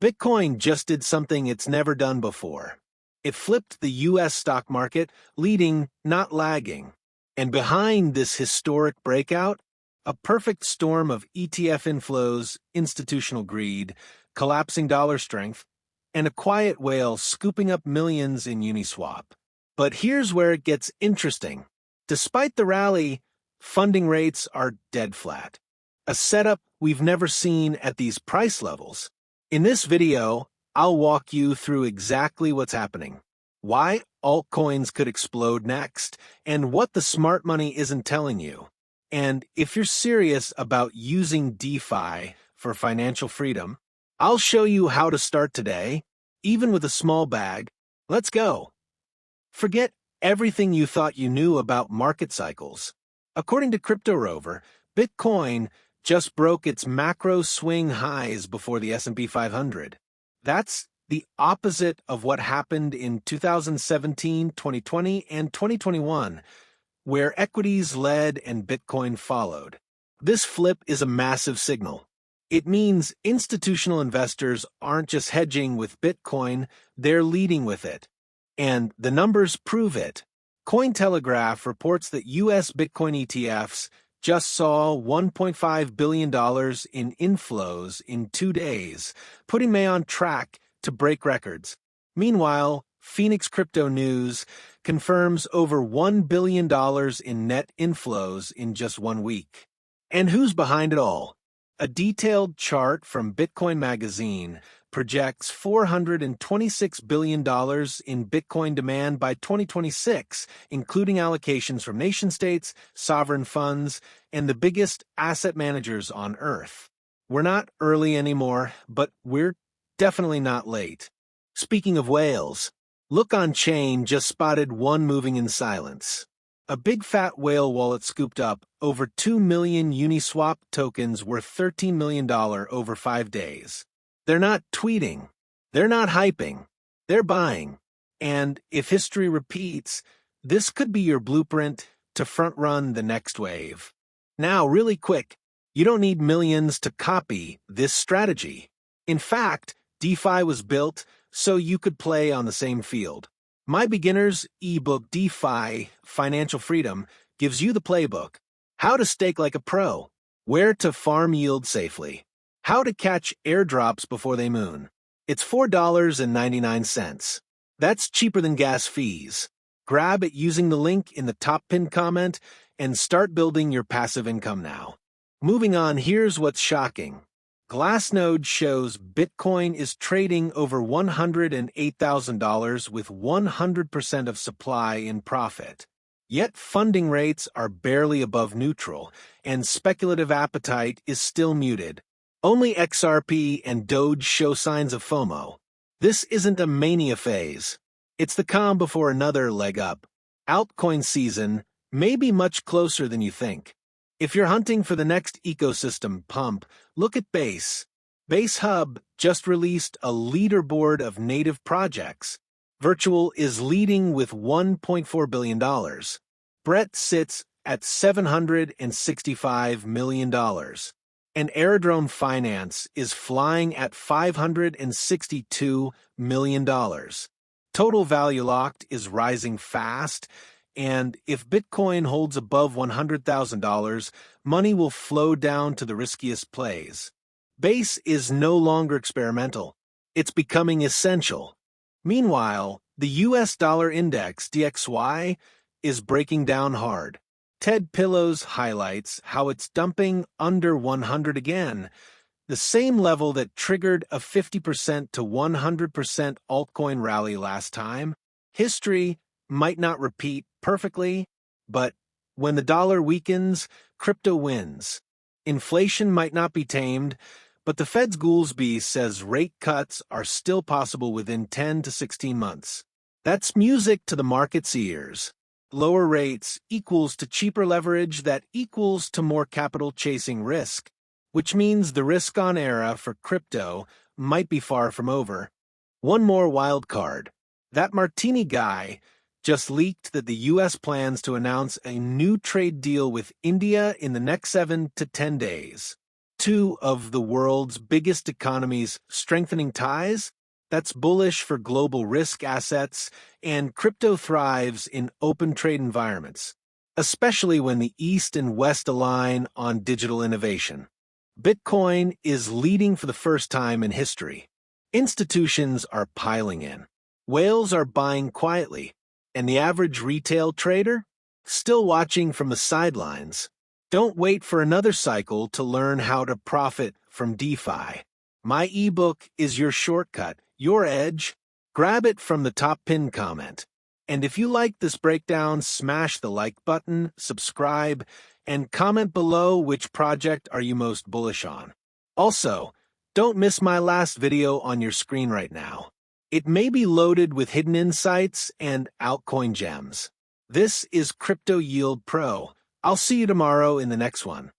Bitcoin just did something it's never done before. It flipped the US stock market, leading, not lagging. And behind this historic breakout, a perfect storm of ETF inflows, institutional greed, collapsing dollar strength, and a quiet whale scooping up millions in Uniswap. But here's where it gets interesting. Despite the rally, funding rates are dead flat. A setup we've never seen at these price levels. In this video, I'll walk you through exactly what's happening, why altcoins could explode next, and what the smart money isn't telling you. And if you're serious about using DeFi for financial freedom, I'll show you how to start today, even with a small bag. Let's go. Forget everything you thought you knew about market cycles. According to Crypto Rover, Bitcoin just broke its macro swing highs before the S&P 500. That's the opposite of what happened in 2017, 2020, and 2021, where equities led and Bitcoin followed. This flip is a massive signal. It means institutional investors aren't just hedging with Bitcoin, they're leading with it. And the numbers prove it. Cointelegraph reports that US Bitcoin ETFs just saw $1.5 billion in inflows in 2 days, putting May on track to break records. Meanwhile, Phoenix Crypto News confirms over $1 billion in net inflows in just 1 week. And who's behind it all? A detailed chart from Bitcoin Magazine projects $426 billion in Bitcoin demand by 2026, including allocations from nation-states, sovereign funds, and the biggest asset managers on Earth. We're not early anymore, but we're definitely not late. Speaking of whales, Look on Chain just spotted one moving in silence. A big fat whale wallet scooped up over 2 million Uniswap tokens worth $13 million over 5 days. They're not tweeting. They're not hyping. They're buying. And if history repeats, this could be your blueprint to front-run the next wave. Now, really quick, you don't need millions to copy this strategy. In fact, DeFi was built so you could play on the same field. My beginner's ebook DeFi Financial Freedom gives you the playbook. How to stake like a pro. Where to farm yield safely. How to catch airdrops before they moon. It's $4.99. That's cheaper than gas fees. Grab it using the link in the top pinned comment and start building your passive income now. Moving on, here's what's shocking. Glassnode shows Bitcoin is trading over $108,000 with 100% of supply in profit. Yet funding rates are barely above neutral, and speculative appetite is still muted. Only XRP and Doge show signs of FOMO. This isn't a mania phase. It's the calm before another leg up. Altcoin season may be much closer than you think. If you're hunting for the next ecosystem pump, look at Base. Base Hub just released a leaderboard of native projects. Virtual is leading with $1.4 billion. Brett sits at $765 million. And Airdrome Finance is flying at $562 million. Total value locked is rising fast, and if Bitcoin holds above $100,000, money will flow down to the riskiest plays. Base is no longer experimental. It's becoming essential. Meanwhile, the US dollar index, DXY, is breaking down hard. Ted Pillows highlights how it's dumping under 100 again, the same level that triggered a 50% to 100% altcoin rally last time. History might not repeat perfectly, but when the dollar weakens, crypto wins. Inflation might not be tamed, but the Fed's Goolsby says rate cuts are still possible within 10 to 16 months. That's music to the market's ears. Lower rates equals to cheaper leverage that equals to more capital chasing risk, which means the risk-on era for crypto might be far from over. One more wild card. That Martini guy just leaked that the U.S. plans to announce a new trade deal with India in the next 7 to 10 days. Two of the world's biggest economies strengthening ties, that's bullish for global risk assets, and crypto thrives in open trade environments, especially when the East and West align on digital innovation. Bitcoin is leading for the first time in history. Institutions are piling in. Whales are buying quietly, and the average retail trader? Still watching from the sidelines. Don't wait for another cycle to learn how to profit from DeFi. My ebook is your shortcut, your edge. Grab it from the top pinned comment. And if you like this breakdown, smash the like button, subscribe, and comment below which project are you most bullish on. Also, don't miss my last video on your screen right now. It may be loaded with hidden insights and altcoin gems. This is Crypto Yield Pro. I'll see you tomorrow in the next one.